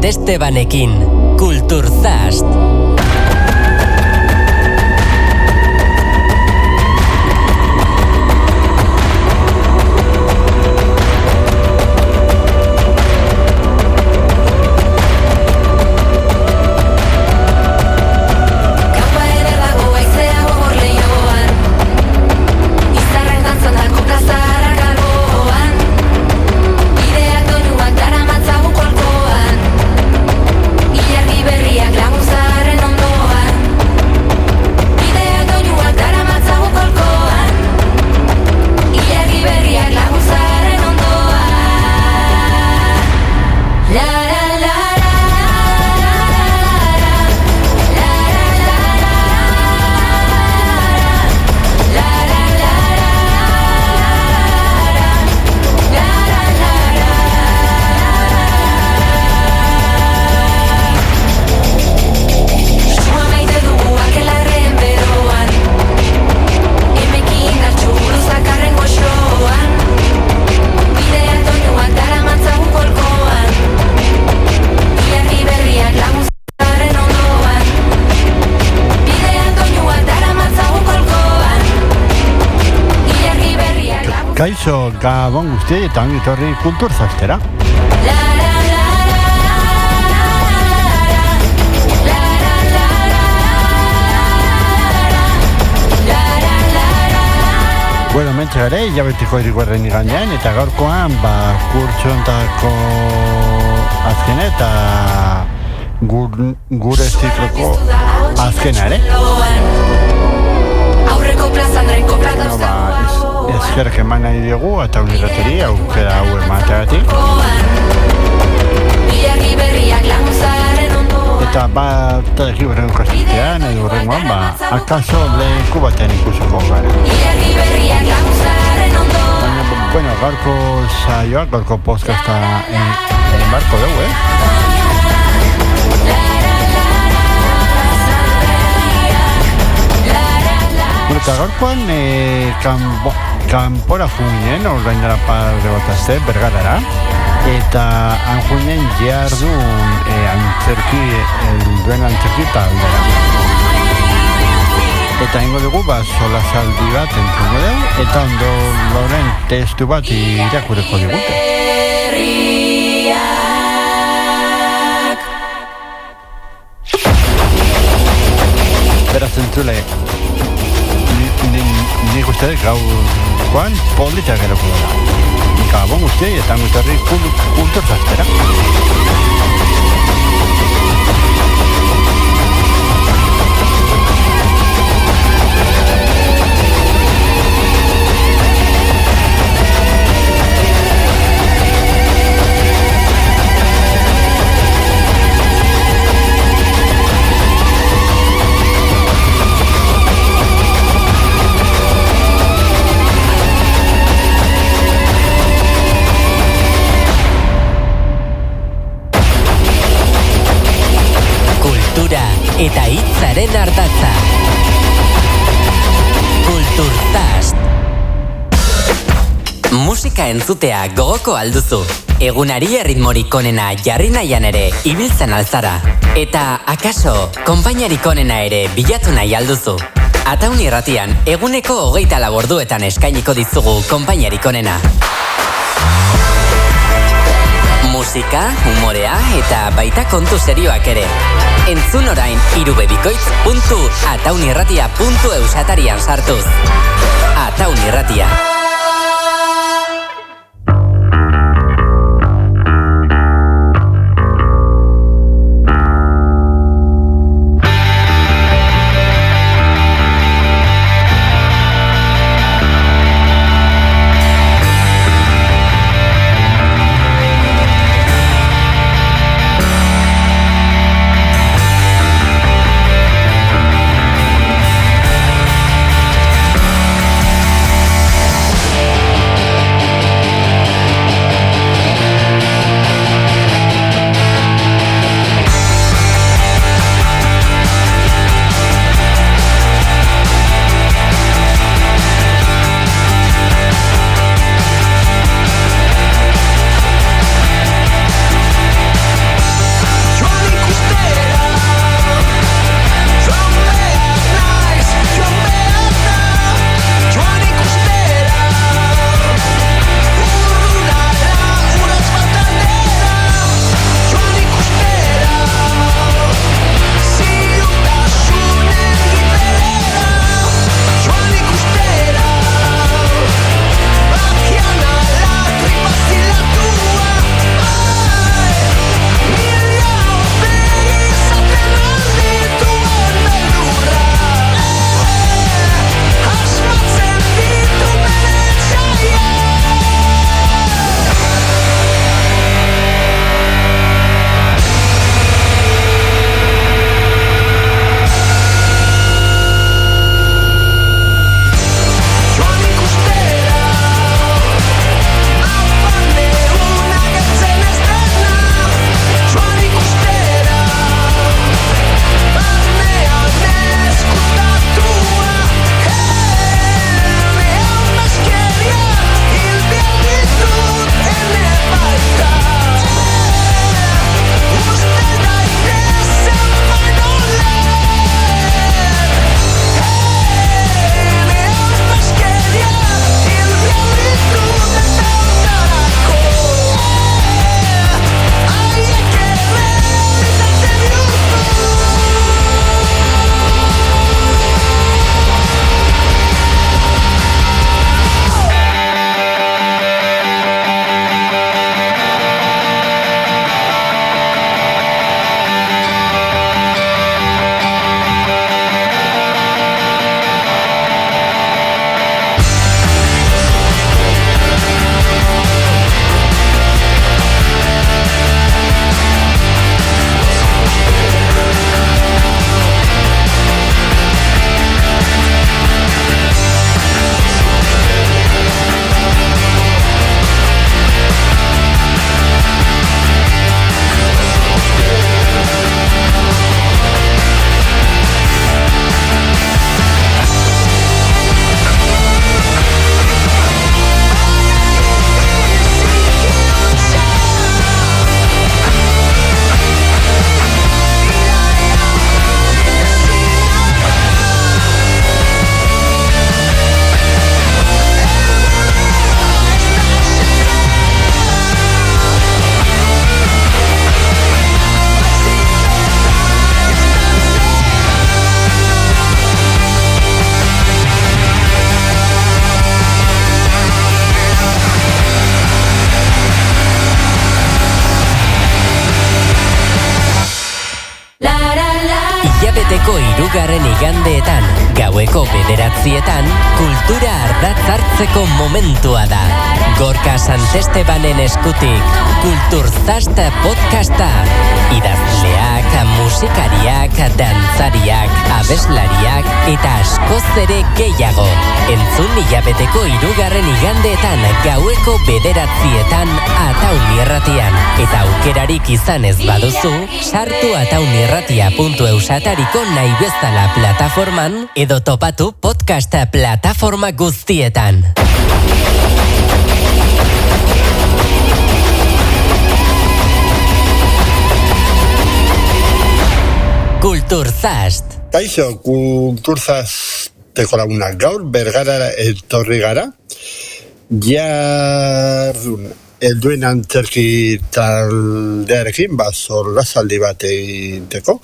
Estebanekin, Kulturzast. Kaixo gabon guzti eta ongi etorri Kulturzastera. Bueno, mentxe gare, hilabetiko iriguarren igandean, eta gaurkoan, kurtsontako azkena eta gure zikloko azkena, ere? Aurreko plazandrenko plazazta. Eskerrak eman nahi diogu eta unirrateri aukera hau emateagatik. Eta bat egiberren kastean edo horrengoan, akaso lehenko batean ikusiko gara. Bueno, gaurko saioa, gaurko podcasta barko dugu, Eta gaurkoan kanpora juinen, orain dara padre batazte, Bergarara, eta han juinen jardun duen antzerki taldera. Eta ingo dugu, solasaldi bat entzungo dugu, eta ondo loren testu bat irakureko digute. Beraz entzule, nik uste gaurkoan polita geroko dela. Gabon uste eta gutarri Kulturzastera. Eta hitzaren ardatza. Kulturzast. Musika entzutea gogoko alduzu. Egunari erritmorik onena jarri nahian ere ibiltzen alzara. Eta akaso, konpainarik onena ere bilatu nahi alduzu. Ataun irratian, eguneko 24 orduetan eskainiko dizugu konpainarik onena. Musika, humorea eta baita kontu serioak ere. Entzun orain irubebikoitz.ataunirratia.eus atarian sartuz. Ataun Irratia. Ilabeteko 3. igandeetan, gaueko 9:00, kultura ardatz hartzeko momentua da. Gorka Santestebanen eskutik, Kulturzast podcasta. Idazleak, musikariak, dantzariak, abeslariak eta askoz ere gehiago. Entzun ilabeteko 3. igandeetan, gaueko 9:00 Ataun Irratian. Eta aukerarik izan ez baduzu, sartu ataunirratia.eus atariko nahi bezala plataforman edo topatu podcast plataforma guztietan. Kulturzast. Kaixo, Kulturzasteko lagunak gaur, Bergarara etorri gara. Jardun, helduen antzerki taldearekin, zorrazaldi bat egiteko.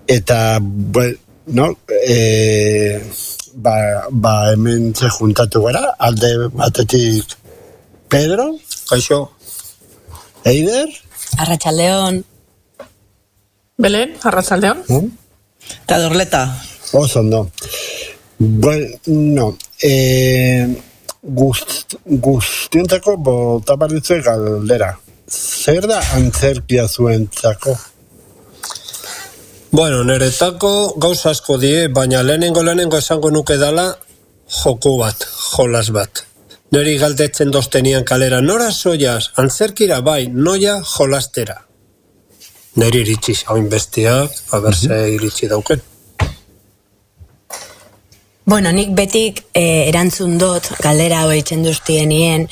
Eta, bueno, hemen ze juntatu gara, alde batetik Pedro. Kaixo. Eider. Arratsaldeon. Belen, arratsaldeon. Eta Dorleta. Oso ondo. Bueno, guztiontzako bota barritzue galdera. Zer da antzerkia zuentzako? Bueno, niretako gauza asko die, baina lehenengo esango nuke dala joku bat, jolas bat. Neri galdetzen doztenian kalera, nora soiaz, antzerkira bai, noia jolastera. Neri iritsi hauin bestiak, haberse iritsi dauken. Bueno, nik betik erantzun dut, galdera hau eitzen duztienien,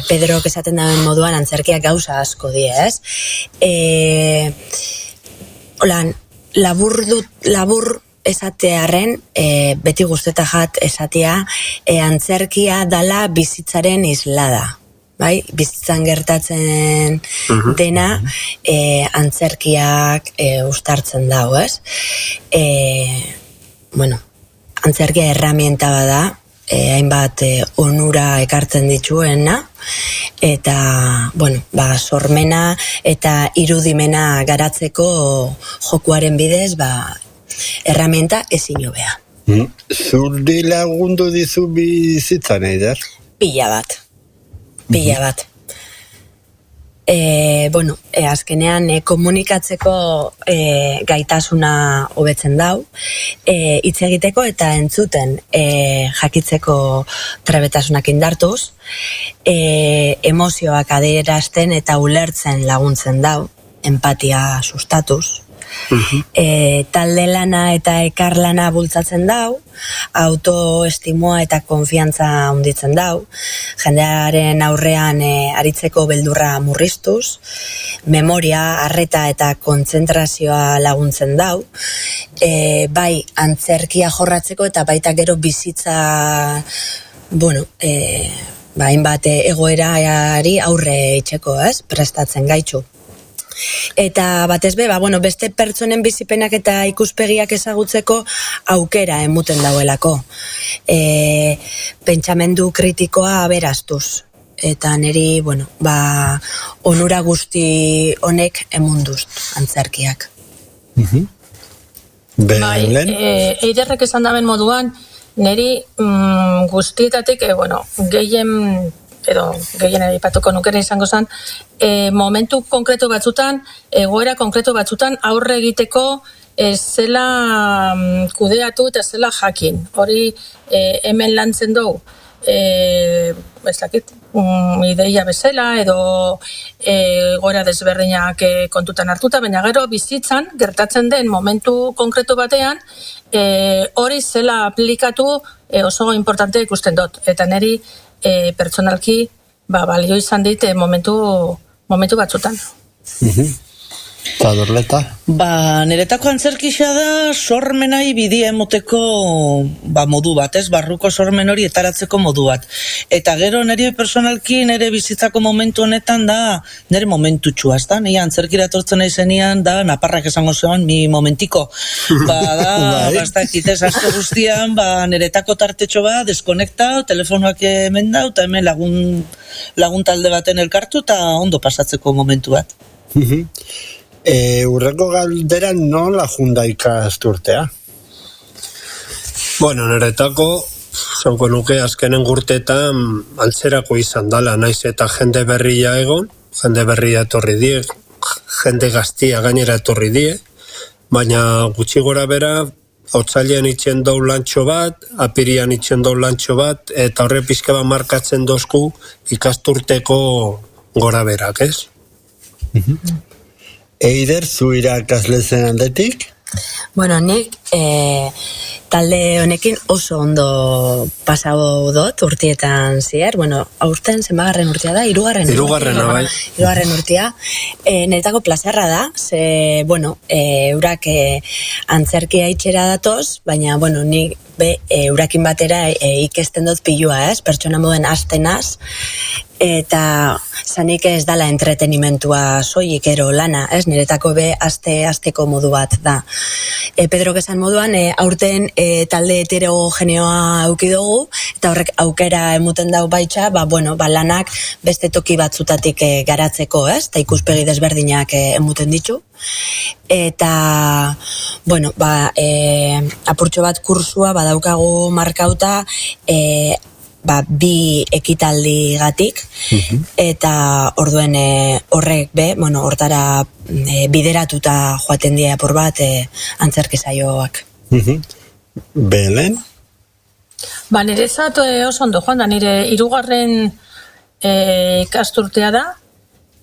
Pedrok esaten dauen moduan antzerkiak gauza asko die, ez? Holan, labur esatearen, beti guzteta jat esatea, antzerkia dala bizitzaren islada. Bai, bizitzan gertatzen dena, antzerkiak uztartzen dau, ez? Bueno, antzerkia herramienta bada, hainbat onura ekartzen dituena, eta, bueno, sormena eta irudimena garatzeko jokuaren bidez, herramienta ezin hobea. Zuri lagundu dizu bizitzan, Eider? Pila bat. Bueno, azkenean komunikatzeko gaitasuna hobetzen dau, hitz egiteko eta entzuten jakitzeko trebetasunak indartuz, emozioak adierazten eta ulertzen laguntzen dau, empatia sustatuz. Talde lana eta ekarlana bultzatzen dau, autoestimoa eta konfiantza handitzen dau, jendearen aurrean aritzeko beldurra murriztuz, memoria, arreta eta kontzentrazioa laguntzen dau, bai antzerkia jorratzeko eta baita gero bizitza, bueno, hainbat egoerari aurre itxeko, ez? Prestatzen gaitxu. Eta batez be, beste pertsonen bizipenak eta ikuspegiak ezagutzeko aukera emuten dauelako. Pentsamendu kritikoa aberastuz. Eta niri, onura guzti honek emunduz antzerkiak. Bai, Eiderrek esan daben moduan, niri guztietatik, gehien aipatuko nukera izango zen, momentu konkretu batzutan, egoera konkretu batzutan aurre egiteko zela kudeatu eta zela jakin. Hori hemen lantzen dugu, ideia bezala edo egoera desberdinak kontutan hartuta, baina gero bizitzan gertatzen den momentu konkretu batean hori zela aplikatu oso importante ikusten dut. Eta niri pertsonalki balio izan dit momentu batzutan. Eta Dorleta? Niretako antzerkixa da sormenai bidia emoteko modu bat, ez? Barruko sormen hori etaratzeko modu bat. Eta gero nire personalki nire bizitzako momentu honetan da nire momentutxua, ez da? Nire antzerkira etortzen naizenian da naparrak esango zegoen mi momentiko. Bastakitez asko guztian, niretako tartetxo deskonektau, telefonoak hemen dau, eta hemen lagun talde baten elkartu, eta ondo pasatzeko momentu bat. urreko galderan nola junda ikasturtea? Bueno, niretako, zanko nuke azkenen urteetan antzerako izan dala, naiz eta jende berria egon, jende berria etorri die, jende gaztia gainera etorri die, baina gutxi gora bera, otsailean itxen dau lantxo bat, apirian itxen dau lantxo bat, eta horre pixka bat markatzen dozku ikasturteko gora berak, ez? Eider, zu irakasle zen aldetik? Bueno, nik talde honekin oso ondo pasau dut urtietan zier. Bueno, aurten zenbagarren urtea da? Hirugarren bai. Hirugarren urtea. Niretako plazerra da, ze, bueno, eurak antzerkia itxera datoz, baina, bueno, nik eurakin batera ikesten dut pilua, ez? Pertsona moden astenaz, eta zanik ez dala entretenimentua soilik ero lana, ez? Niretako asteko modu bat da. Pedro esan moduan, aurten talde heterogeneoa auki dugu, eta horrek aukera emuten dau baitxa, lanak beste toki batzutatik garatzeko, ez? Eta ikuspegi desberdinak emuten ditu. Eta, bueno, apurtxo bat kursua badaukagu markauta, bi ekitaldi gatik, eta orduen horrek hortara bideratuta joaten dira apur bat antzerki saioak. Belen? Niretzat oso ondo joan da, nire hirugarren ikasturtea da,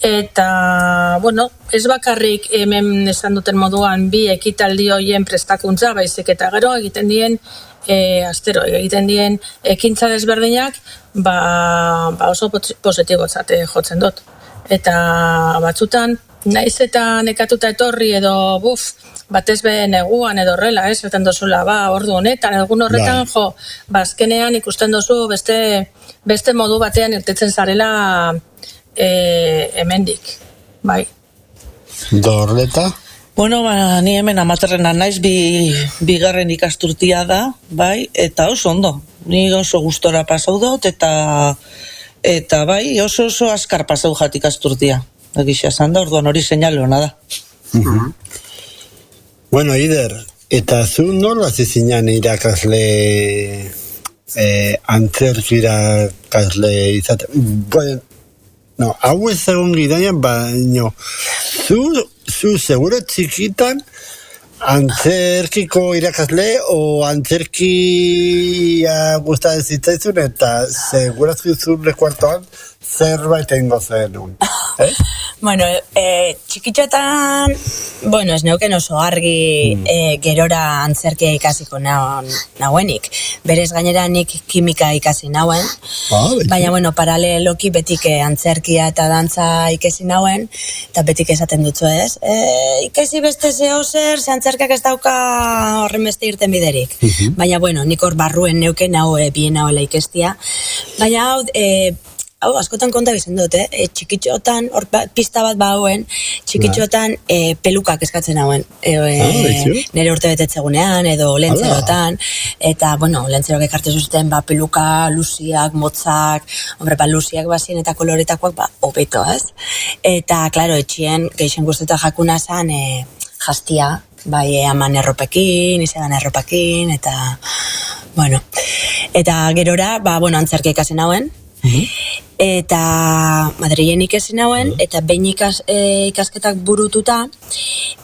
eta, bueno, ez bakarrik hemen esan duten moduan bi ekitaldi hoien prestakuntza, baizik eta gero egiten dien astero egiten dien ekintza desberdinak oso positibotzat jotzen dut. Eta batzutan, naiz eta nekatuta etorri edo batez be neguan edo horrela, zaten dozula, ordu honetan, egun horretan, azkenean ikusten dozu beste modu batean irtetzen zarela hemendik, bai. Dorleta? Bueno, ni hemen amaterrena naiz, bigarren ikasturtia da, bai, eta oso ondo. Ni oso gustora pasau dut, eta bai, oso askar pasau jat ikasturtia. Egisa esan da, orduan hori seinale hona da. Bueno, Eider, eta zu nola zizinan irakasle antzerki irakasle izate? No, hau ez egon gidanean, baina zu seguro txikitan antzerkiko irakasle o antzerkia gustatzen zitzaizun eta segurazki zure kuartoan zerbait egingo zenun. Bueno, txikitxotan, ez neuken oso argi gerora antzerkia ikasiko nauenik. Berez gainera nik kimika ikasi nauen, baina, paraleloki betik antzerkia eta dantza ikasi nauen, eta betik esaten dutzu ez. Ikasi beste zeo zer, ze antzerkak ez dauka horren beste irten biderik. Baina, nik hor barruen neuken, bien hauela ikestia. Baina, askotan konta bizen dut, txikitxotan, pista bat hauen, txikitxotan pelukak eskatzen hauen. Nire urte betetzegunean, edo lentzerotan, eta, lentzeroak ekartu zuzten, peluka, luziak, motzak, luziak bazien eta koloretakoak, hobeto, ez? Eta, klaro, etxien, geixen guztetan jakuna zan, jastia, aman erropekin, izedan erropekin, eta, eta gerora, antzerkia ikasen hauen, eta Madrilen ikasi nauen, eta behin ikasketak burututa,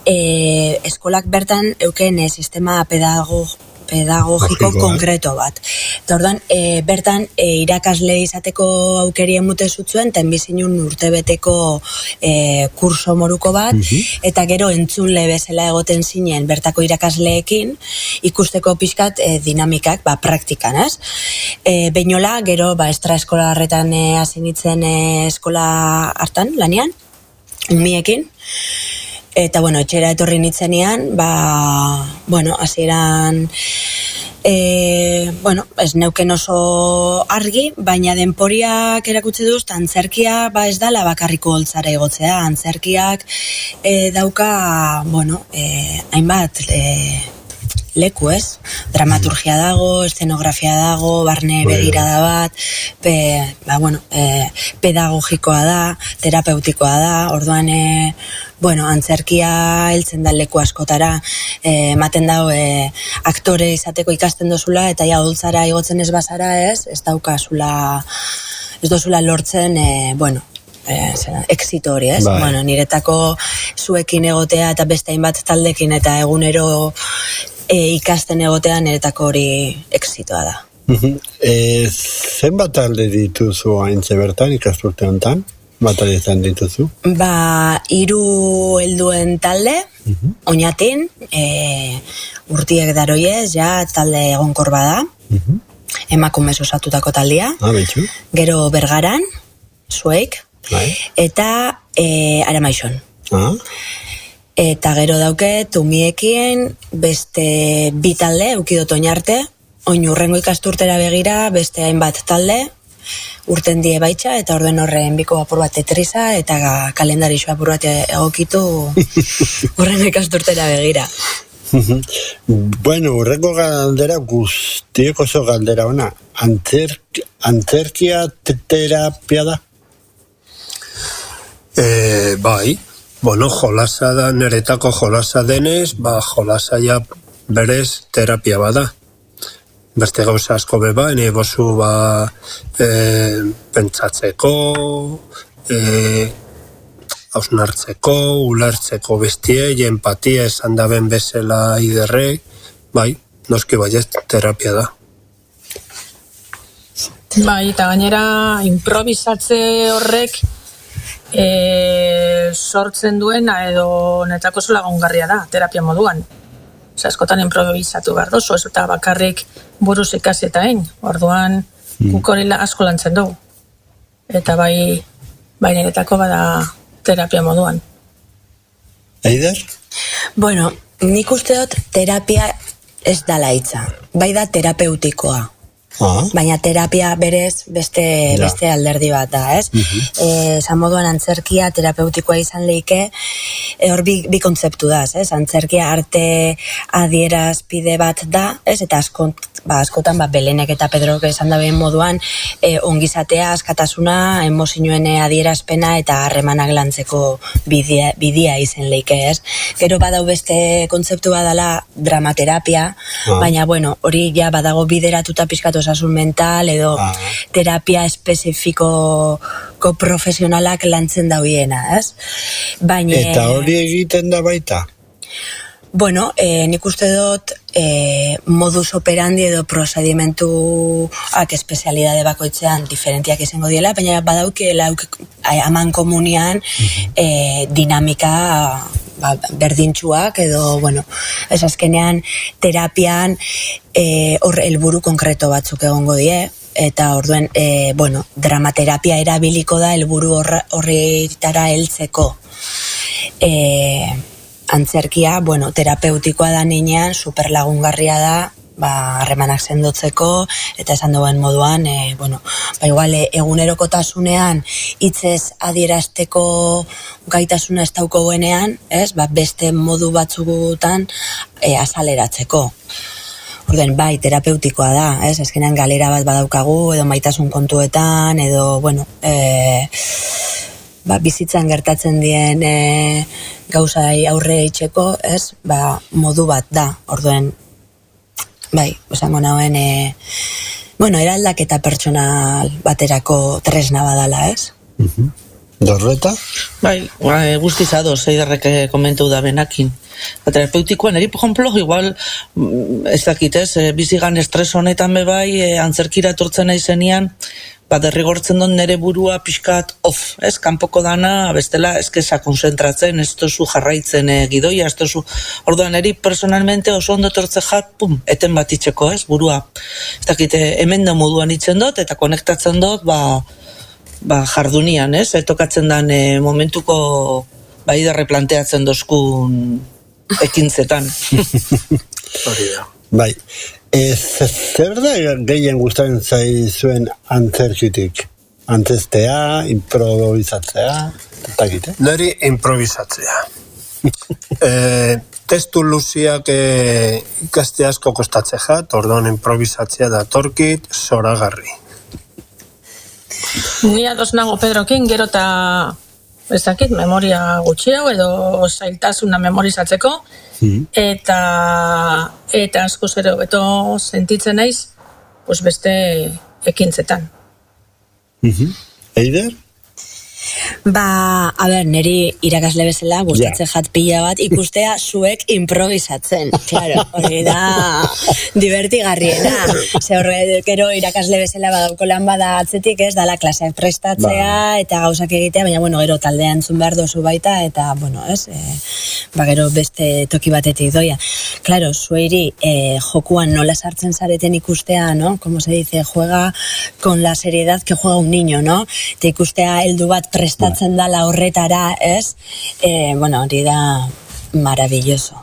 eskolak bertan euken sistema pedagogiko konkreto bat. Eta orduan, bertan irakasle izateko aukeri emute zutzuen, eta enbizinun urtebeteko kurso moruko bat, eta gero entzunle bezala egoten zinen bertako irakasleekin, ikusteko pixkat dinamikak, praktikan, ez? Beinola, gero, extraeskola harretan hasi eskola hartan, lanian, umiekin, eta, etxera etorri nitzenean, hasieran, ez neuken oso argi, baina denporiak erakutsi duz, antzerkia ez dala bakarriko holtzara egotzea, antzerkiak dauka, hainbat leku, ez? Dramaturgia dago, eszenografia dago, barne begirada bat, pedagogikoa da, terapeutikoa da, orduan, antzerkia heltzen da leku askotara, ematen dago aktore izateko ikasten dozula, eta ja odultzara igotzen ez bazara, ez daukazula, ez dozula lortzen, exito hori, ez? Bai. Niretako zuekin egotea eta beste hainbat taldekin eta egunero ikasten egotea niretako hori exitoa da. Zenbat talde dituzu haintze bertan ikasturte honetan? Bat izan dituzu? 3 helduen talde, oinatin, urtiek daroiez, ja talde egonkor bada, emakumez osatutako taldea, Betxu. gero Bergaran, zueik, eta Aramaixon. Eta gero dauket umiekin beste 2 talde, eukidot oinarte, oin urrengo ikasturtera begira beste hainbat talde, urten die baitxa, eta orduen horren biko apur bat tetriza, eta kalendarixo apur bat egokitu urrengo ikasturtera begira. Urrengo galdera guztiek oso galdera ona. Antzerkia terapia da? Bai, jolasa da, niretako jolasa denez, jolasa ja berez terapia bada. Beste gauza asko beba, bozu pentsatzeko, hausnartzeko, ulertzeko bestie, empatia esan daben bezala iderrek, bai, noski baiet terapia da. Bai, eta gainera improvisatze horrek sortzen duena edo netako zola gongarria da, terapia moduan. Askotan improvisatu behar dozu, ez eta bakarrik buruz ikasi eta orduan guk hori asko lantzen dugu. Eta bai niretako bada terapia moduan. Eider? Nik uste dut terapia ez dala hitza, bai da terapeutikoa. Baina terapia berez beste alderdi bat da, ez? Esan moduan antzerkia terapeutikoa izan leike, hor bi kontzeptu da, ez? Antzerkia arte adierazpide bat da, ez? Eta askotan Belenek eta Pedrok esan dabeen moduan ongizatea, askatasuna, emozioen adierazpena eta harremanak lantzeko bidea izen leike, ez? Gero badau beste kontzeptu badala dramaterapia, baina hori ja badago bideratuta pizkatu osasun mental edo terapia espezifikoko profesionalak lantzen dauiena, ez? Eta hori egiten da baita? Nik uste dut modus operandi edo procedimentuak espezialidade bakoitzean diferentiak izango diela, baina badaukela aman komunian dinamika berdintxuak edo, ez azkenean terapian hor helburu konkreto batzuk egongo die, eta orduen, dramaterapia erabiliko da helburu horretara heltzeko. Antzerkia, terapeutikoa da ninean, superlagungarria da, harremanak sendotzeko, eta esan duen moduan, igual egunerokotasunean hitzez adierazteko gaitasuna ez dauko guenean, beste modu batzugutan azaleratzeko. Orden, bai, terapeutikoa da, azkenean galera bat badaukagu, edo maitasun kontuetan, edo, bizitzan gertatzen dien gauzai aurre itxeko, modu bat da, orduen, bai, esango nauen, eraldaketa pertsonal baterako tresna badala, ez? Dorreta? Bai, guztiz ados, eidarrek komentu da benakin. Terapeutikoan, eri, por ejemplo, igual, ez dakitez, bizigan estres honetan bebai, antzerkira etortzen naizenian, derrigortzen dut nere burua pixkat off, kanpoko dana, bestela, eskesa konzentratzen, ez tozu jarraitzen gidoia, ez tozu, orduan, eri personalmente oso ondo tortze jat, eten bat itxeko, burua, ez dakite, hemen da moduan itzen dut, eta konektatzen dut, jardunian, tokatzen dan momentuko, idarre planteatzen dozkun ekintzetan. Hori da. Bai. Zer da gehien gustaren zaizuen antzerkitik? Antzestea, improvisatzea, eta gite? Neri improvisatzea. Testu luziak ikaste asko kostatze jat, orduan improvisatzea datorkit, zoragarri. Ni ados nago Pedrokin, gero eta ezakit, memoria gutxiago edo zailtasuna memorizatzeko, eta asko zero beto sentitzen naiz, pues beste ekintzetan. Eider? Ba, a ber, niri irakasle bezala gustatzen jat pila bat ikustea zuek improvisatzen. Claro, hori da divertigarriena. Ze horrekero irakasle bezala badauko lan bada atzetik, ez, dala klaseak prestatzea eta gauzak egitea, baina bueno, gero taldean entzun behar dozu baita eta, bueno, ez, ba gero beste toki batetik doia. Claro, zueiri jokuan nola sartzen zareten ikustea, ¿no? Como se dice, juega con la seriedad que juega un niño, ¿no? Eta ikustea heldu bat prestatzen dala horretara, ez? Bueno, hori da maravilloso.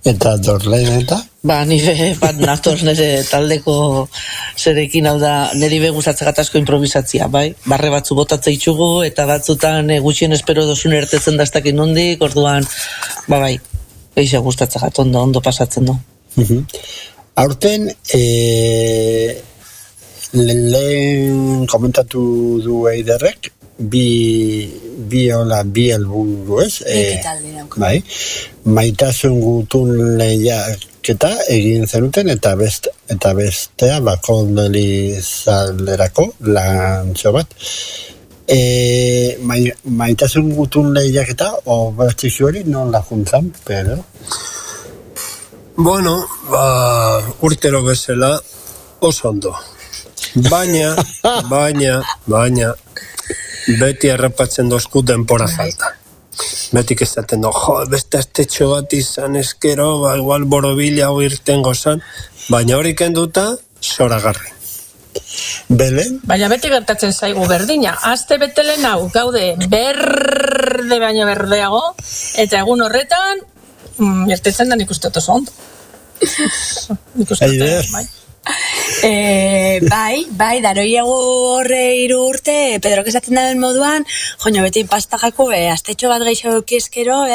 Eta Dorleen eta? Ba, nire bat natoz nire taldeko zerekin, hau da, niri beguzatzegat asko improvisatzia, bai? Barre batzu botatze itxugu, eta batzutan gutxien espero dozun ertetzen daztakin nondik, orduan, ba bai, eixa gustatzegat, ondo pasatzen du. Aurten, lehen komentatu du Eiderrek, bi helburu, ez? Bai, maitasun gutun lehiaketa egin zenuten eta bestea bakondelizalderako lantxo bat. Maitasun gutun lehiaketa obertzik hori nola juntzan, Pedro? Bueno, urtero bezala oso ondo. Baina, beti errapatzen dozku denpora falta. Beti esaten do, beste astetxo bat izan eskero, igual borobila hau irten gozan, baina hori kenduta, zoragarri. Belen? Baina beti gertatzen zaigu berdina. Aste betelen hau gaude berde baino berdeago, eta egun horretan, irtetzen da nik uste oso ondo. Nik uste bai. Bai, daroiago horre 3 urte, Pedrok esaten da den moduan, joño, beti pastajako, astetxo bat gehiago kieskero,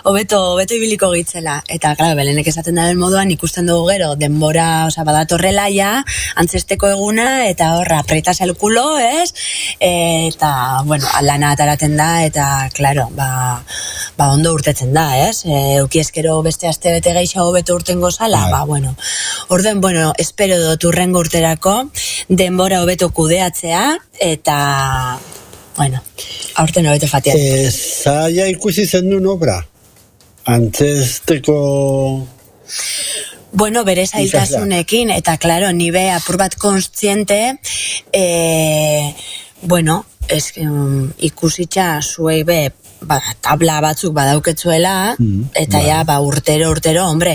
hobeto ibiliko gitzela. Eta, claro, Belenek esaten da den moduan, ikusten dugu gero, denbora, badatorrela ja, antzesteko eguna, eta horra, apretas el culo, ez? Eta, bueno, lana ataraten da, eta, claro, ondo urtetzen da, ez? Eukieskero beste aste bete gehiago hobeto urtengo zala, bueno. Orden, bueno, espero dut urrengo urterako denbora hobeto kudeatzea eta, bueno, aurten hobeto fatia. Zaila ikusi zen duen obra? Antzesteko... Bueno, bere zailtasunekin, eta, claro, nibe apur bat kontziente, bueno, ikusitza zuei be, tabla batzuk badauketzuela, eta ja, urtero, hombre,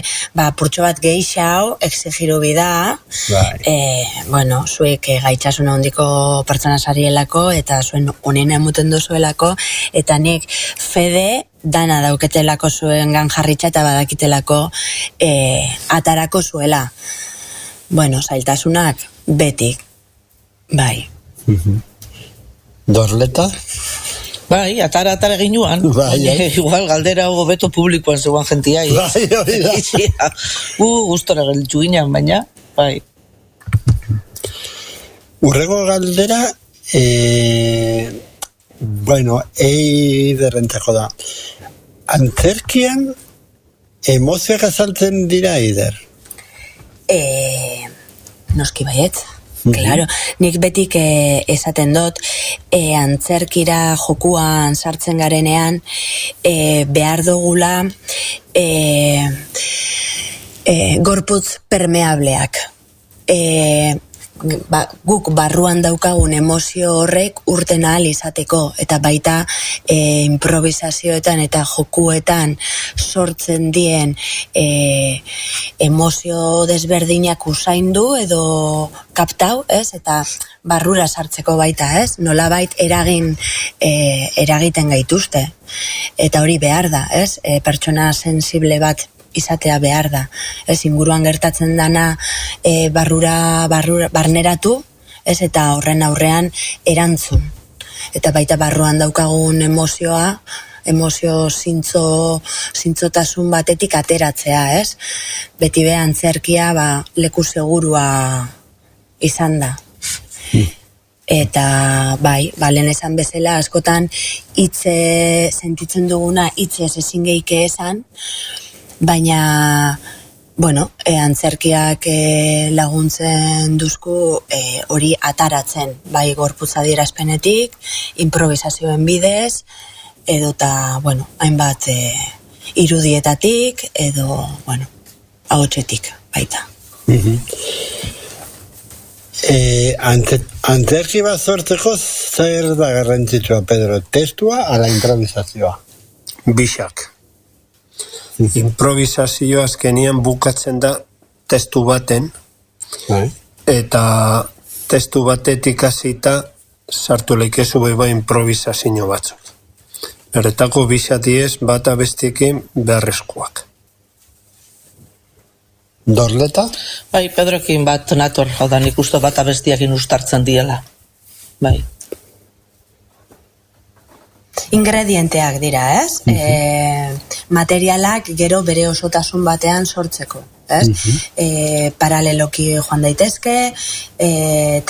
purtxo bat geixau, exigiru bida, bueno, zuek gaitxasuna hondiko pertsona sarielako, eta zuen honen emuten duzuelako, eta nik fede dana dauketelako zuen gan jarritxa, eta badakitelako atarako zuela. Bueno, zailtasunak betik, bai. Dorleta? Bai, atara ginuan. Igual galdera hobeto publikoan zegoan jentia. Bai, hori da. Gustora geltxu ginen, baina, bai. Urrego galdera, bueno, Eiderrentzako da. Antzerkian, emozioak azaltzen dira, Eider? Noski baiet. Claro, nik betik esaten dut, antzerkira jokuan sartzen garenean, behar dugula gorputz permeableak. Guk barruan daukagun emozio horrek urten ahal izateko, eta baita improvisazioetan eta jokuetan sortzen dien emozio desberdinak usaindu edo kaptau, ez? Eta barrura sartzeko baita, ez? Nolabait eragiten gaituzte. Eta hori behar da, ez? Pertsona sensible bat izatea behar da. Ez, inguruan gertatzen dana barneratu, ez, eta horren aurrean erantzun. Eta baita barruan daukagun emozioa, emozio zintzotasun batetik ateratzea, ez? Beti be antzerkia leku segurua izan da. Eta lehen esan bezala askotan hitze sentitzen duguna hitze ezin geike esan, baina antzerkiak laguntzen duzku hori ataratzen, bai gorputz adierazpenetik, improvisazioen bidez, edota, hainbat irudietatik, edo, ahotsetik baita. Antzerki bat sortzeko zer da garrantzitsua, Pedro? Testua ala improvisazioa? Bixak. Improvisazioa azkenian bukatzen da testu baten, eta testu batetik hasita sartu leikezu bai improvisazio batzuk. Eretako bixatiez bata bestekin beharrezkoak. Dorleta? Bai, Pedrokin bat nator, hau da nik uste bata bestiakin ustartzen diela. Bai. Ingredienteak dira, ez? Materialak gero bere osotasun batean sortzeko, ez? Paraleloki joan daitezke,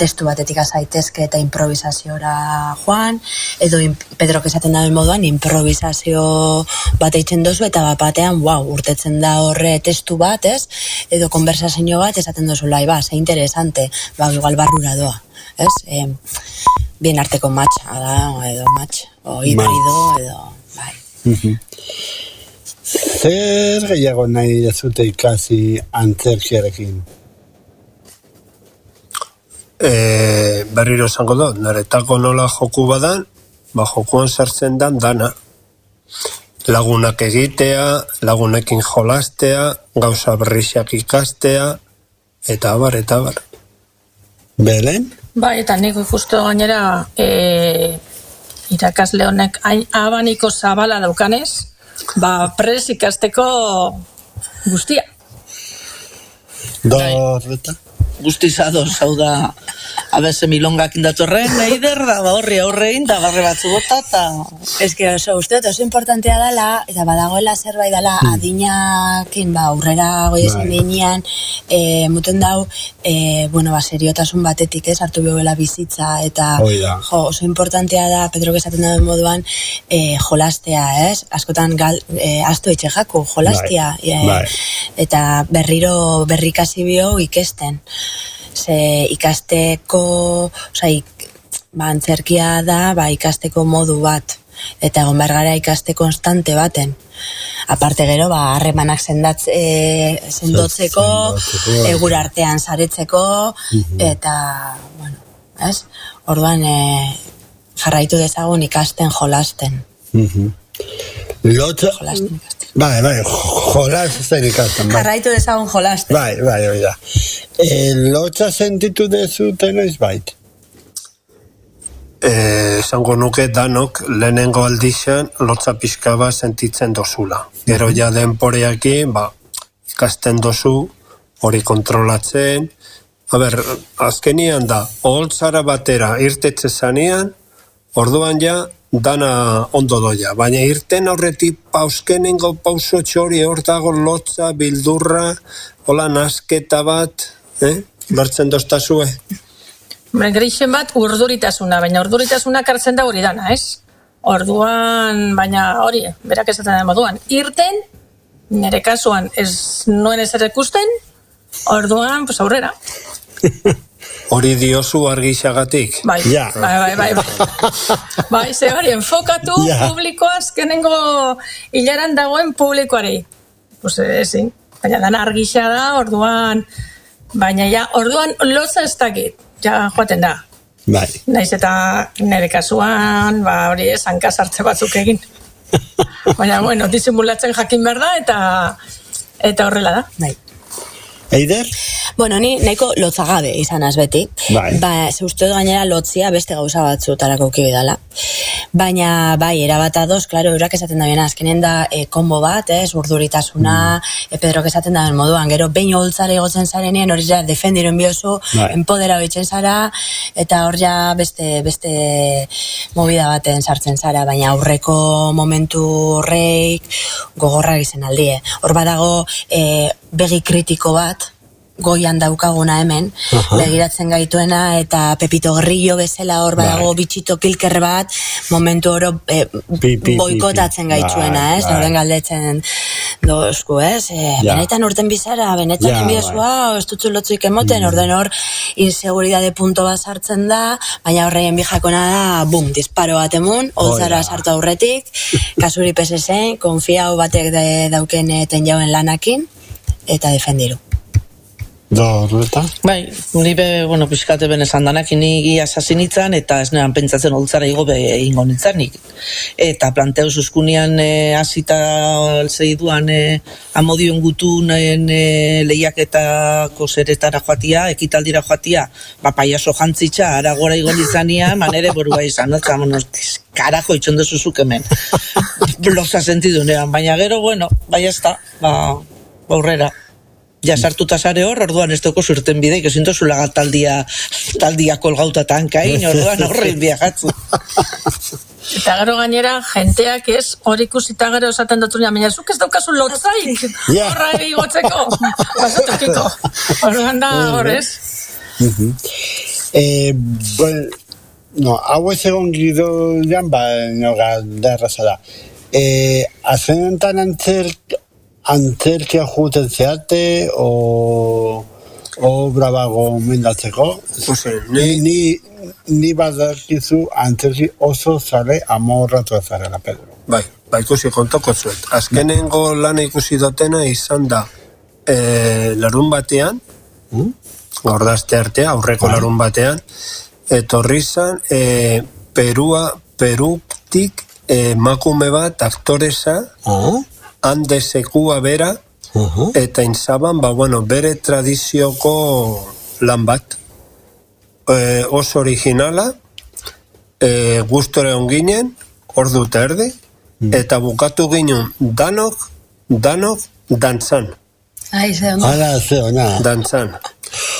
testu batetik azaitezke eta improvisaziora joan, edo Pedrok esaten dauen moduan, improvisazio bat eitzen dozu eta bat batean, urtetzen da horre testu bat, ez? Edo konversazio bat esaten dozu ze interesante, igual barrura doa, ez? Bien arteko matcha da, edo match, o híbrido, edo, bai. Zer gehiago nahi dezute ikasi antzerkiarekin? Berriro esango da, niretako nola joku badan, jokuan sartzen dan dana. Lagunak egitea, lagunekin jolastea, gauza berriak ikastea, eta abar. Bai, Belen? eta nik justo gainera irakasle honek abaniko zabala daukanez, prez ikasteko guztia. Dorleta? Guztizadoz, hau da, abese milongak indatorren, eider da, horri aurrein, da barre batzu bota, eta... Ez que uste oso importantea dela, eta badagoela zerbait dela adinakin, aurrera goiezen dinean, muten dau, seriotasun batetik, ez, hartu behuela bizitza, eta oso importantea da, Pedro esaten dauen moduan, jolastea, ez? Askotan astu etxe jaku, jolastea, eta berrikasi bio ikesten. Ze ikasteko, antzerkia da, ikasteko modu bat, eta egon behar gara ikaste konstante baten. Aparte gero, harremanak sendotzeko, gure artean saretzeko, eta, ez? Orduan, jarraitu dezagun ikasten jolasten. Jolasten ikasten. Bai, jolasten ikasten. Jarraitu dezagun jolasten. Bai, oida. Lotza sentitu dezute noiz bait? Esango nuke danok lehenengo aldixan lotza pixka bat sentitzen dozula. Gero ja denporeakin, ikasten dozu, hori kontrolatzen. Azkenian da, oholtzara batera irtetze zanean, orduan ja, dana ondo doia. Baina irten aurretik pauskenengo pauso txori hor dago lotza, bildurra, hola nasketa bat, bertzen doztazue? Greixen bat urduritasuna, baina urduritasuna kartzen da hori dana, ez? Orduan, baina hori, berak esaten da moduan, irten, nire kasuan ez nuen ezer ikusten, orduan, aurrera. Hori diozu argixagatik? Bai. Bai, ze hori, enfokatu publikoa azkenengo hilaran dagoen publikoari. Ezin, baina dana argixa da, orduan, orduan lotza ez dakit, joaten da. Bai. Naiz eta nire kasuan, hori hanka sartze batzuk egin. Baina, disimulatzen jakin behar da, eta horrela da. Bai. Eider? Ni nahiko lotzagabe izanaz beti. Bai. Ze uste gainera lotzia beste gauza batzutarako kibidala. Baina, bai, erabat ados, klaro, eurak esaten da bena, azkenen da konbo bat, urduritasuna, Pedrok esaten da moduan, gero behin holtzare egotzen zarenean, hori ja, defendiron biozu, empodera bitzen zara, eta hor ja beste movida baten sartzen zara, baina aurreko momentu horreik gogorrak izan aldie. Hor badago begi kritiko bat, goian daukaguna hemen, begiratzen gaituena, eta Pepito Grillo bezala hor badago bitxito kilker bat, momentu oro boikotatzen gaitzuena, horren galdetzen dozku, benetan urten bizara, benetan enbiozua, ez dutzu lotzuik emoten, orden hor inseguridade punto bat sartzen da, baina horreien bijakona da, bum, disparo bat emun, holtzara sartu aurretik, kasuri PSS, konfiau batek dauken ten jauen lanakin, eta defendiru. Rueta? Bai, nire, pixkate ben esan danak, ni asasinitzan, eta ez nean pentsatzen holtzara igo ingo nintzanik. Eta planteo zuzkunian hasita zeiduan amodion gutunen lehiaketako zeretara joatia, ekitaldira joatia, paiaso jantzitza, aragora igo nintzania, manere borua izan, karajo itxondo zuzuk hemen. Blosa sentidunean, baina gero, bai ez da, aurrera. Ja sartuta zare hor, orduan ez doko zurten bideik, ezinto zulaga taldia kolgauta tankain, orduan horrein biajatzu. Eta gero gainera, jenteak ez, hor ikusita gero esaten dutzunean, baina zuk ez daukazu lotzaik, horra ere igotzeko, basatukiko. Orduan da, horrez. Hau ez egon gidoan, da errazada. Azenentan antzerkia juten zeate, obra bago mendatzeko. Ni badakizu antzerki oso zare amorratu ezarela, Pedro. Bai, ikusi kontoko zuet. Azkenengo lana ikusi dotena izan da larun batean, gordazte artea, aurreko larun batean, etorri zan Peruktik emakume bat aktoresa, hande sekua bera, eta inzaban, bere tradizioko lan bat. Oso originala, gustore onginen, ordu eta erdi, eta bukatu ginen danok dantzan. Hala, ze ona. Dantzan.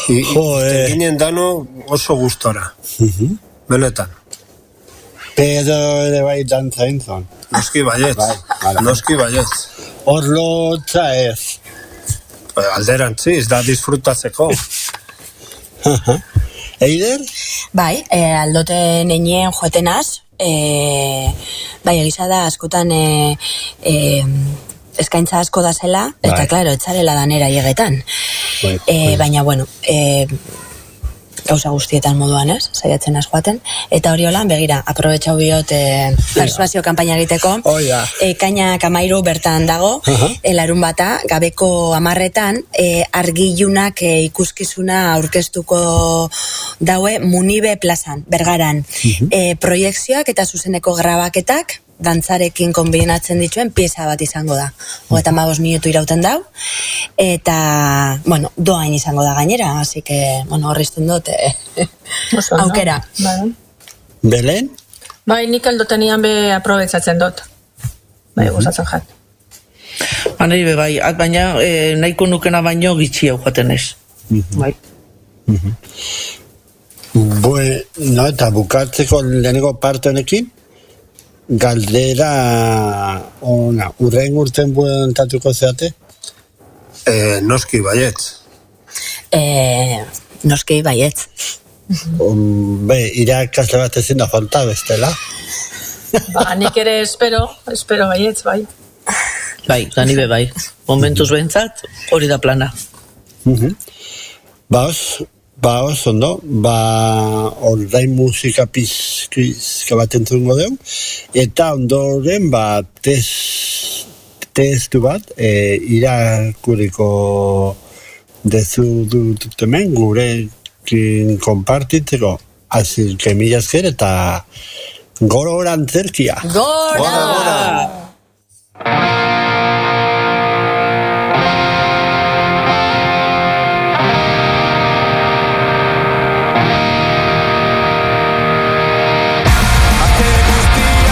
Ginen danok oso gustora. Benetan. Pero ere bai dantzain zon. Noski baietz. Orlotza ez. Alderantziz, da disfrutatzeko. Eider? Bai, aldote nenien joetenaz, bai, egisa da askotan eskaintza asko da zela, eta klaro, etzarela danera llegetan. Baina, gauza guztietan moduan, saiatzen joaten, eta hori holan, begira, aprobetxau biot persuasio kanpaina egiteko, Ekainak 13 bertan dago, larun bata, gabeko 10etan, argilunak ikuskizuna aurkeztuko daue Munibe plazan, Bergaran. Proiekzioak eta zuzeneko grabaketak, dantzarekin kombinatzen dituen pieza bat izango da. 35 minutu irauten dau, eta, doain izango da gainera, así que, horrizten dut aukera. Belen? Bai, nik aldotenian be aprobetzatzen dut. Bai, gustatzen jat. Nahi bai, baina nahiko nukena baino gitxi hau jaten ez. Bai. Eta bukatzeko leheneko parte honekin, galdera urren urten buentatuko zeate? Noski baietz. Noski baietz. Irakasle bat ezin da falta bestela. Nik ere espero baietz, bai. Bai, gani bai. Momentuz behintzat, hori da plana. Baos, ondo, orain musika pizka bat entzungo deu, eta ondoren testu bat irakuriko dezu dut hemen gurekin konpartitzeko, azilke mila esker eta gora antzerkia. Gora! Azken guztia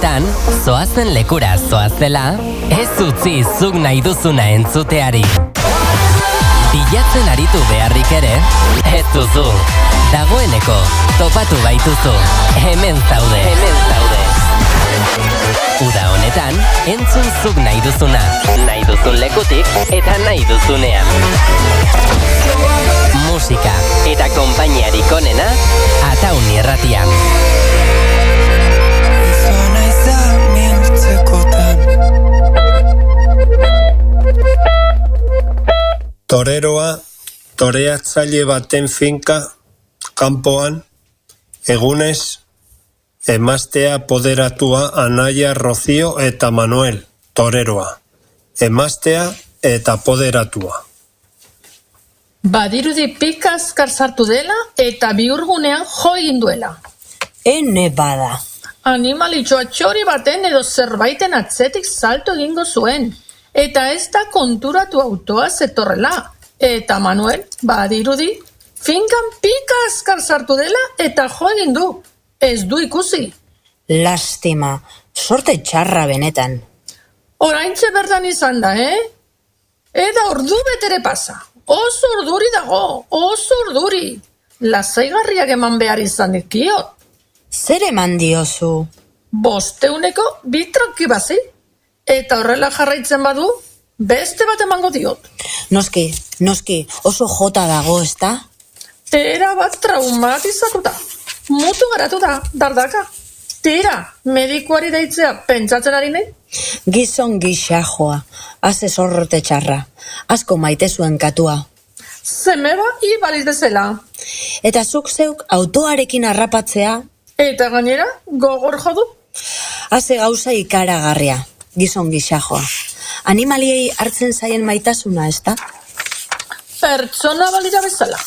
honetan, zoazen lekura zoazela, ez utzi zuk nahi duzuna entzuteari. Bilatzen aritu beharrik ere, ez duzu. Dagoeneko, topatu baituzu. Hemen zaude. Uda honetan, entzun zuk nahi duzuna. Nahi duzun lekutik eta nahi duzunean. Musika eta konpainiarik onena, Ataun irratian. Toreroa, toreatzaile baten finka, kanpoan, egunez, emaztea poderatua Anaia, Rocío eta Manuel, toreroa. Emaztea eta poderatua. Badirudi pika azkar sartu dela eta bihurgunean jo egin duela. Ene bada. Animalitxoa txori baten edo zerbaiten atzetik salto egingo zuen. Eta ez da konturatu autoa zetorrela. Eta Manuel, badirudi, finkan pika azkar sartu dela eta jo egin du. Ez du ikusi. Lastima, sorte txarra benetan. Oraintxe bertan izan da, Eda ordu betere pasa. Oso urduri dago, oso urduri. Lasaigarriak eman behar izan dikiot. Zer eman diozu? 500 bi trankibazi. Eta horrela jarraitzen badu, beste bat emango diot. Noski, oso jota dago, ezta? Era bat traumatizatuta. Mutu garatu da, dardaka. Tira, medikuari deitzea pentsatzen ari nahi? Gizon gixajoa, haze zorrote txarra, asko maite zuen katua. Zemeba ibaliz bezala. Eta zuk zeuk autoarekin harrapatzea? Eta gainera, gogor jodu. Haze gauza ikaragarria, gizon gixajoa. Animaliei hartzen zaien maitasuna, ezta? Pertsona balira bezala.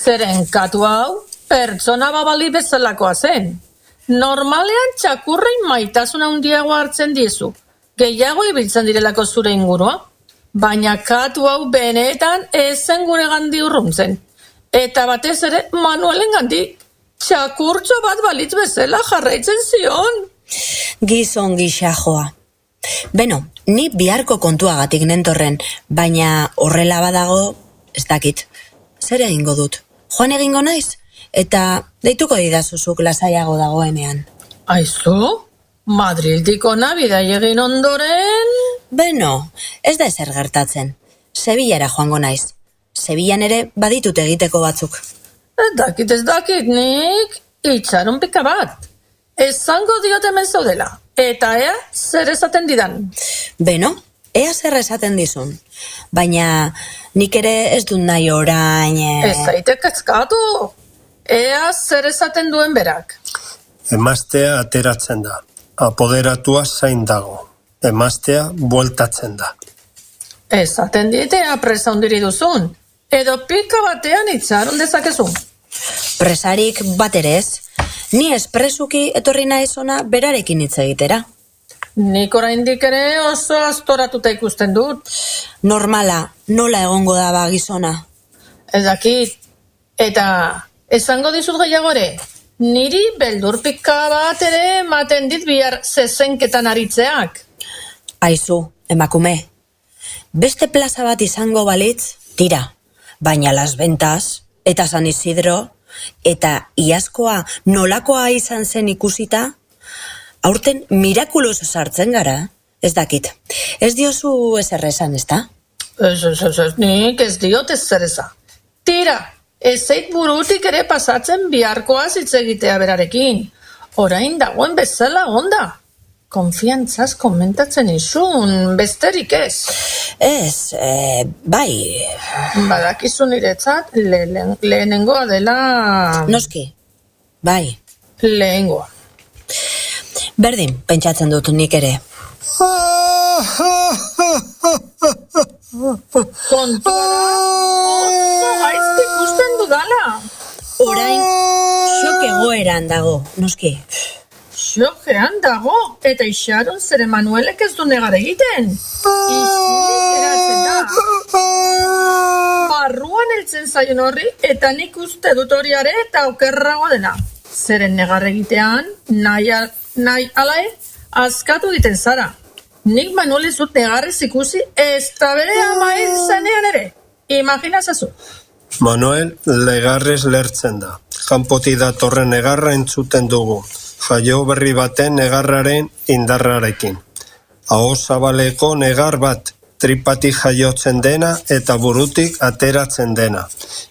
Zeren katua hau, pertsona babali bezalakoa zen. Normalean txakurrein maitasuna handiago hartzen diezu. Gehiago ibiltzen direlako zure ingurua. Baina katu hau benetan ezen gure gandi urruntzen. Eta batez ere Manuelen gandi. Txakurtxo bat balitz bezala jarraitzen zion. Gizon gixajoa. Beno, ni biharko kontuagatik nentorren, baina horrela badago, ez dakit. Zer egingo dut? Joan egingo naiz? Eta deituko didazuzuk lasaiago dagoenean. Aizu? Madrildiko bidai egin ondoren? Beno, ez da ezer gertatzen. Sevillara joango naiz. Sevillan ere baditut egiteko batzuk. Ez dakit nik itxaron pika bat. Esango diot hemen zaudela. Eta ea zer esaten didan. Beno, ea zer esaten dizun. Baina nik ere ez dut nahi orain... Ez zaitek kezkatu. Ea zer esaten duen berak. Emaztea ateratzen da. Apoderatua zain dago. Emaztea bueltatzen da. Esaten ditea presa ondiri duzun. Edo pika batean itxaron dezakezun. Presarik bat ere ez. Ni espresuki etorri naiz ona berarekin hitz egitera. Nik oraindik ere oso astoratuta ikusten dut. Normala, nola egongo da ba gizona? Ez dakit. Eta esango dizut gehiago ere. Niri beldur pika bat ere ematen dit bihar zezenketan aritzeak. Aizu, emakume. Beste plaza bat izango balitz, tira. Baina Las Ventas, eta San Isidro, eta iazkoa nolakoa izan zen ikusita, aurten mirakuluz sartzen gara, ez dakit. Ez diozu ezer esan, ezta? Ez, nik ez diot ezer esan. Tira, ez zait burutik ere pasatzen biharkoaz hitz egitea berarekin. Orain dagoen bezala onda. Konfiantzaz komentatzen izun, besterik ez. Ez, bai. Badakizu niretzat lehenengoa dela... Noski, bai. Lehengoa. Berdin, pentsatzen dut nik ere. Kontuara, oso gaizte ikusten dudala. Orain, xok egoeran dago, noski. Xokean dago, eta ixaron zer Emanuelek ez du negar egiten. Izilik eratzen da. Barruan heltzen zaion horri, eta nik uste dut horiare eta okerrago dena. Zeren negar egitean, nahi alae, Azkatu egiten zara. Nik Manuel ez dut negarrez ikusi, ez da bere ama hil zenean ere. Imagina zazu. Manuel legarrez lertzen da. Kanpoti datorren negarra entzuten dugu. Jaio berri baten negarraren indarrarekin. Aho zabaleko negar bat, tripatik jaiotzen dena eta burutik ateratzen dena.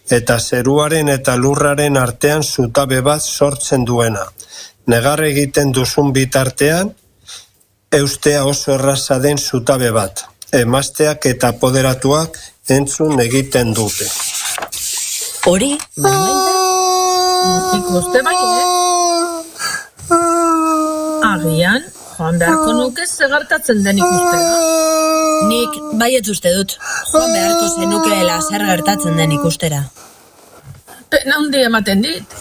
Eta zeruaren eta lurraren artean zutabe bat sortzen duena. Negar egiten duzun bitartean, eustea oso erraza den zutabe bat. Emazteak eta apoderatuak entzun egiten dute. Hori, Manuel da? Ikuste bai, Agian, joan beharko nuke zegartatzen den ikustera. Nik baietz uste dut. Joan beharko zenukeela zer gertatzen den ikustera. Pena hundi ematen dit.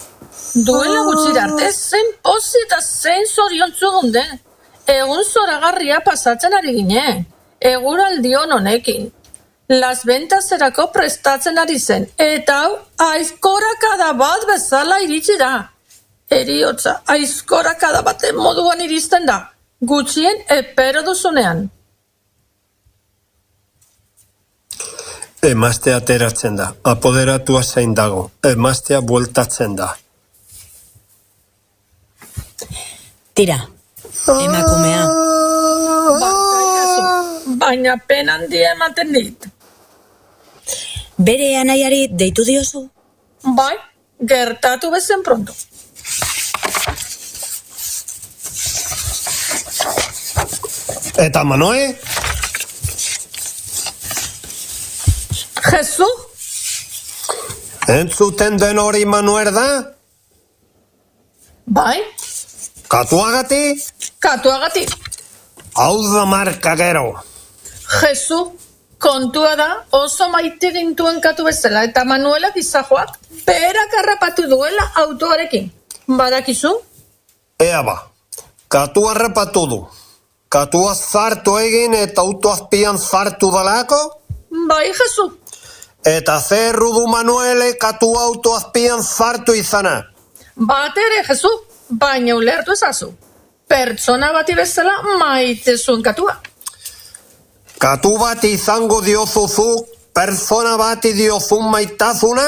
Duela gutxira arte zein pozi eta zein zoriontzu gunden. Egun zoragarria pasatzen ari ginen. Eguraldi on honekin. Las Ventaserako prestatzen ari zen. Eta hau, aizkorakada bat bezala iritsi da. Heriotza, aizkorakada baten moduan iristen da. Gutxien epero duzunean. Emaztea ateratzen da. Apoderatua zein dago. Emaztea bueltatzen da. Tira, emakumea. Baina pena handia ematen dit. Bere anaiari deitu diozu? Bai, gertatu bezen pronto. Eta Manoe? Jesu? Entzuten den hori Manuel da? Bai, Katuagati? katuagatik. Hau da marka gero. Jesu, kontua da oso maite gintuen katu bezala eta Manuelak izajoak berak harrapatu duela autoarekin. Badakizu? Ea ba, katua harrapatu du. Katua zartu egin eta autoazpian zartu dalako? Bai, Jesu. Eta zerru du Manuele katua autoazpian zartu izana? Bat ere, Jesu, baina ulertu ezazu. Pertsona bati bezala maite zuen katua. Katu bat izango diozuzuk, persona bati diozun maitazuna?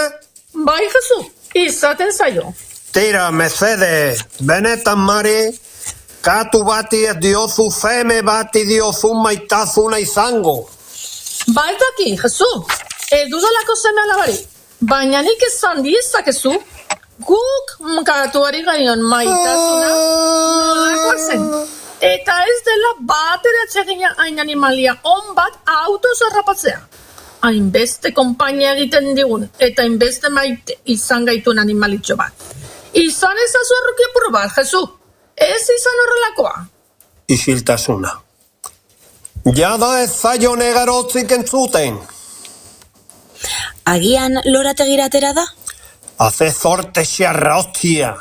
Bai, Jesu, izaten zaio. Tira, mesede, benetan Mari, katu bati ez diozu zeme bati diozun maitazuna izango. Bai daki, Jesu, edudalako seme alabari. Baina nik esan diezakezu, guk katuari gaion maitasuna nolakoa zen. Eta ez dela bat ere atsegina hain animalia on bat autoz harrapatzea. Hainbeste konpainia egiten digun eta hainbeste maite izan gaituen animalitxo bat. Izan ezazu errukiapur bat, Jesu. Ez izan horrelakoa. Isiltasuna. Jada ez zaio negarotzik entzuten. Agian lorategira atera da? Hace zorte xarra hostia.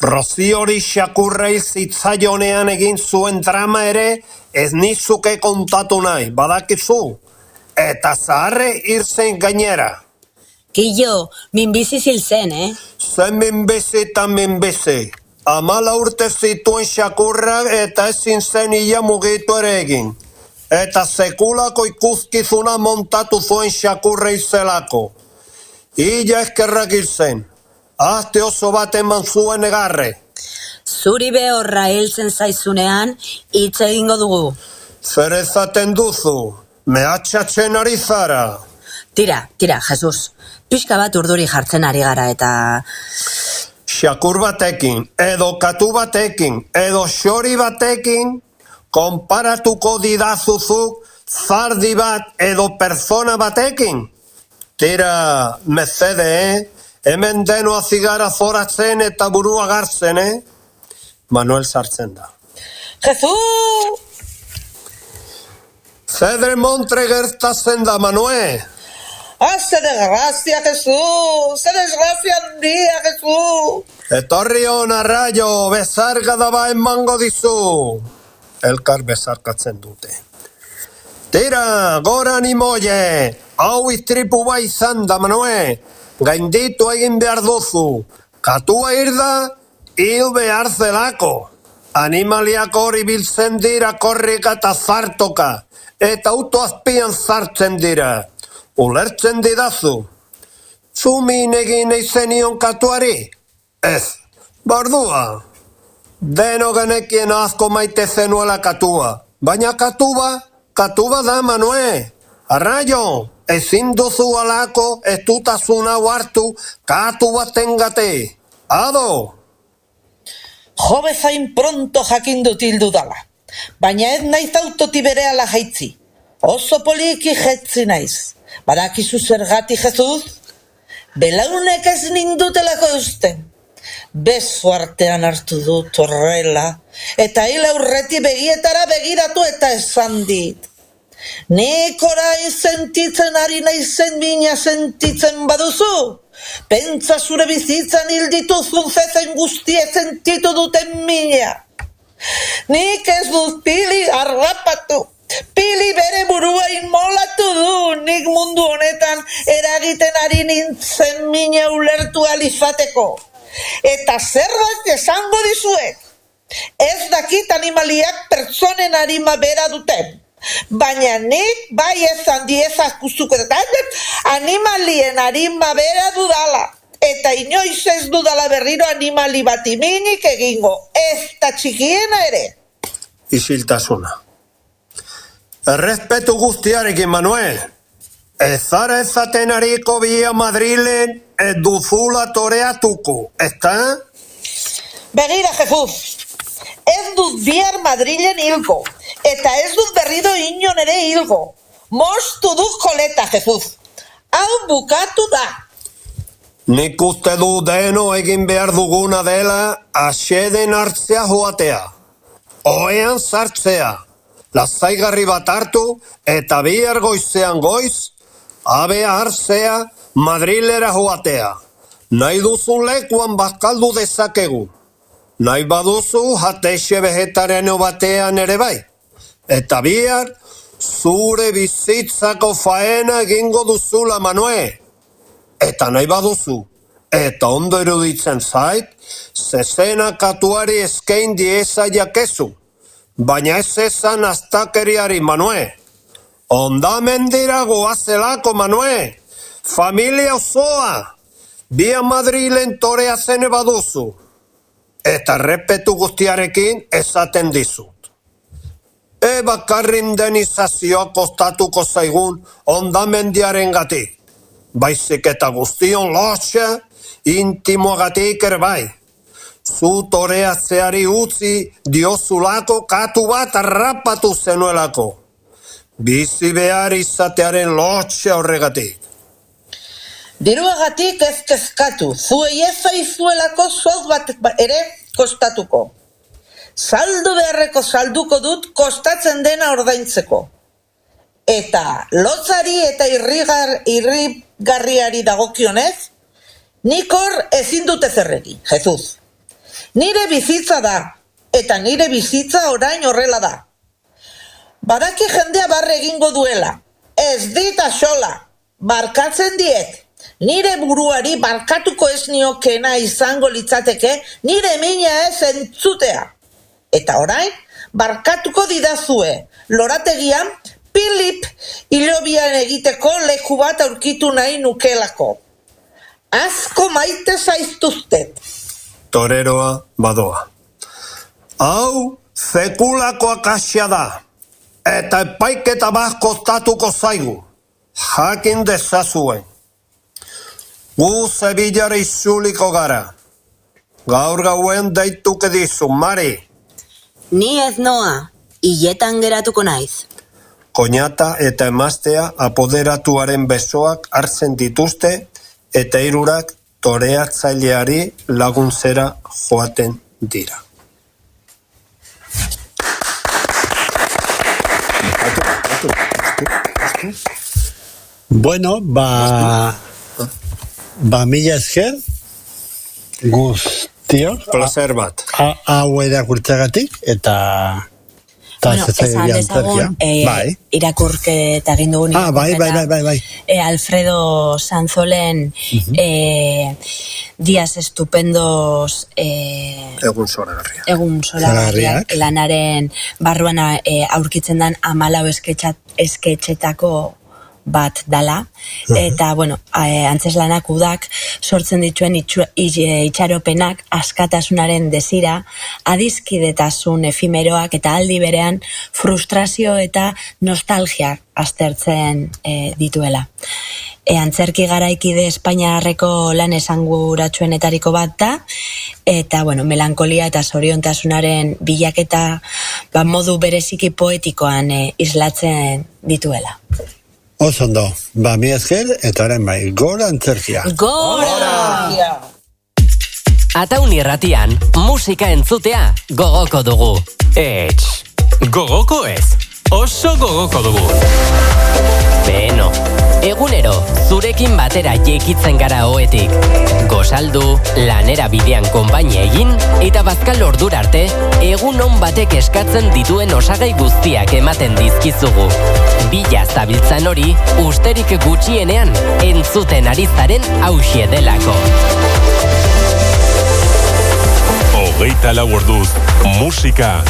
Roziori xakurrei zitzaionean egin zuen drama ere ez nizuke kontatu nahi, badakizu. Eta zaharre irzen gainera. Killo, minbizi zil zen, Zen minbizi eta minbizi. 14 urte zituen xakurrak eta ezin zen ia mugitu ere egin. Eta sekulako ikuskizuna montatu zuen xakurrei zelako. Illa eskerrak irzen. Azte oso bat eman zuen negarre. Zuri behorra heltzen zaizunean, hitz egingo dugu. Zer ezaten duzu? Mehatxatzen ari zara. Tira, Jesus. Pixka bat urduri jartzen ari gara eta... Xakur batekin, edo katu batekin, edo xori batekin, konparatuko didazuzuk zardi bat edo persona batekin. Tira, mesede, hemen denoa zigara zoratzen eta burua gartzen, Manuel sartzen da. Jesu! Zedre montre gertatzen da, Manuel. ¡Ze desgracia, Jesús! ¡Ze desgracia handia, Jesús! Etorri hona, Raio, bezarkada ba emango dizu. Elkar bezarkatzen dute. Tira, gora animoie, hau istripu bai izan da, Manuel. Gainditu egin behar duzu. Katua irda, hil behar zelako. Animaliak hori biltzen dira korrika eta zartoka, eta auto azpian zartzen dira. Ulertzen didazu. Zumin egin eizenion katuari? Ez, bordua. Deno genekien azko maite zenuela katua. Baina katuba da, Manue. Arraio, ezin duzu alako ez dutasuna hartu katu batengate. Ado! Jo bezain pronto jakin dut hildu dala. Baina ez naiz autoti berehala jaitzi. Oso poliki jetzi naiz. Badakizu zergatik, Jesus? Belaunek ez nindutelako usten. Beso artean hartu dut horrela, eta hil aurreti begietara begiratu eta esan dit. Nik orain sentitzen ari naizen mina sentitzen baduzu? Pentsa zure bizitzan hil dituzun zezen guztie sentitu duten mina. Nik ez dut Pili harrapatu. Pili bere burua inmolatu du, nik mundu honetan eragiten ari nintzen mina ulertu alizateko. Eta zerbait esango dizuet. Ez dakit animaliak pertsonen arima bera duten. Baina nik bai esan diezakuzuko animalien arima bera dudala. Eta inoiz ez dudala berriro animali bat iminik egingo. Ez da txikiena ere. Isiltasuna. Errespetu guztiarekin, Manuel. Ezara ezaten ariko Via Madrilen ez duzula toreatuko, ezta? Begira, Jesus. Ez dut bihar Madrilen hilgo. Eta ez dut berrido inon ere hilgo. Mostu dut koleta, Jesus. Hau bukatu da. Nik uste du deno egin behar duguna dela aseden hartzea joatea. Oean sartzea. Lasaigarri bat hartu eta bihar goizean goiz, abea hartzea Madrilera joatea. Nahi duzu lekuan bazkaldu dezakegu. Nahi baduzu jatexe vegetareno batean ere bai. Eta bihar zure bizitzako faena egingo duzula, Manue. Eta nahi baduzu, eta ondo eruditzen zait, zezena katuari eskein dieza jakezu. Baina ez esan astakeriari, Manue. Ondamendira goazelako, Manue. Familia osoa. Via Madrilen torea zene baduzu. Eta repetu guztiarekin esaten dizut. Bakarrin denizazioa kostatuko zaigun ondamendiaren gatik. Baizik eta guztion lotxa, intimoagatik ere bai. Zu toreatzeari utzi diozulako katu bat harrapatu zenuelako. Bizi behar izatearen lotxa horregatik. Diruagatik ez kezkatu, zuei ez zaizuelako zoz bat ere kostatuko. Saldu beharreko salduko dut kostatzen dena ordaintzeko. Eta lotzari eta irrigarriari dagokionez, nik hor ezin dute zerregi, Jesus. Nire bizitza da, eta nire bizitza orain horrela da. Badaki jendea barre egingo duela, ez dit axola, barkatzen diet. Nire buruari barkatuko ez niokena izango litzateke, nire mina ez entzutea. Eta orain, barkatuko didazue, lorategian, Pilip hilobian egiteko leku bat aurkitu nahi nukelako. Asko maite zaiztuztet. Toreroa badoa. Hau, zekulako akasia da. Eta epaiketa bat kostatuko zaigu. Jakin dezazuen. Gu Sevillara izuliko gara. Gaur gauen deituke dizu, Mari. Ni ez noa, hiletan geratuko naiz. Koñata eta emaztea apoderatuaren besoak hartzen dituzte eta hirurak toreatzaileari laguntzera joaten dira. Bueno, mila esker guztio Placer bat. hau erakurtzeagatik eta Bueno, esan dezagun, irakurketa egin dugun. Bai. Alfredo Sanzolen Días Estupendos Egun zoragarriak. Egun zoragarriak lanaren barruan aurkitzen den 14 esketxetako bat dala, eta, bueno, antzeslanak udak sortzen dituen itxaropenak askatasunaren desira, adizkidetasun efimeroak eta aldi berean frustrazio eta nostalgia aztertzen dituela. Antzerki garaikide Espainiarreko lan esanguratsuenetariko bat da, eta, bueno, melankolia eta zoriontasunaren bilaketa modu bereziki poetikoan islatzen dituela. Osondo, mi esker, eta orain bai, gora antzerkia. Gora! Ataun irratian, musika entzutea gogoko dugu. Gogoko ez, oso gogoko dugu. Beno, egunero, zurekin batera jekitzen gara oetik. Gozaldu, lanera bidean konpainia egin, eta bazkal ordura arte, egun on batek eskatzen dituen osagai guztiak ematen dizkizugu. Bila zabiltzan hori, usterik gutxienean, entzuten ari zaren hauxe delako. 24 orduz, musika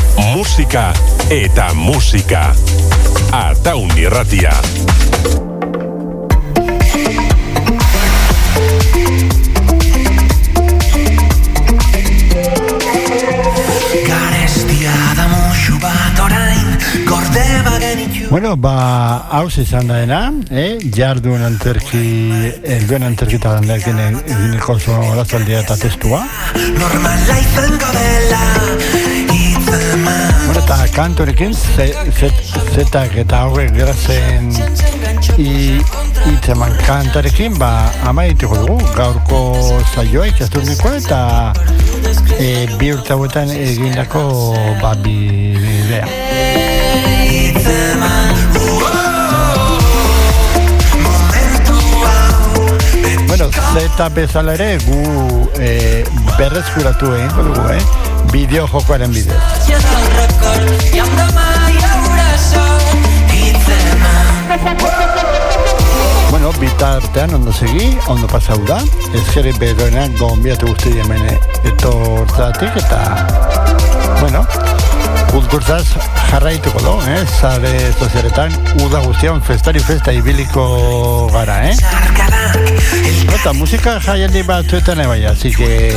eta musika. Ataun irratia. Bueno, hauz izan daena, jarduen antzerki, helduen antzerkita dandekin egineko zorazaldea eta testua. Bueno, eta kantorekin, zetak eta horrek gerazen itzeman kantarekin, amaituko dugu, gaurko saioa ikasturnikoa eta bi urte hauetan egindako bidea. Bueno, zeta bezala ere gu berreskuratu egingo dugu, bideo jokoaren bidez. Bueno, bitartean ondo segi, ondo pasau da, ezkeri beroenak gonbiatu guzti hemen etortzatik eta, bueno, kulturzaz jarraituko do, zare sozialetan uda guztian festari festa ibiliko gara, Eta musika jaialdi batzuetan bai, así que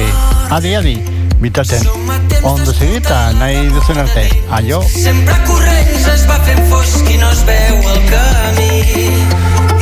adi, bitarten ondo segi eta nahi duzen arte, aio. Sempre corrents es va fent fosc i no es veu el camí.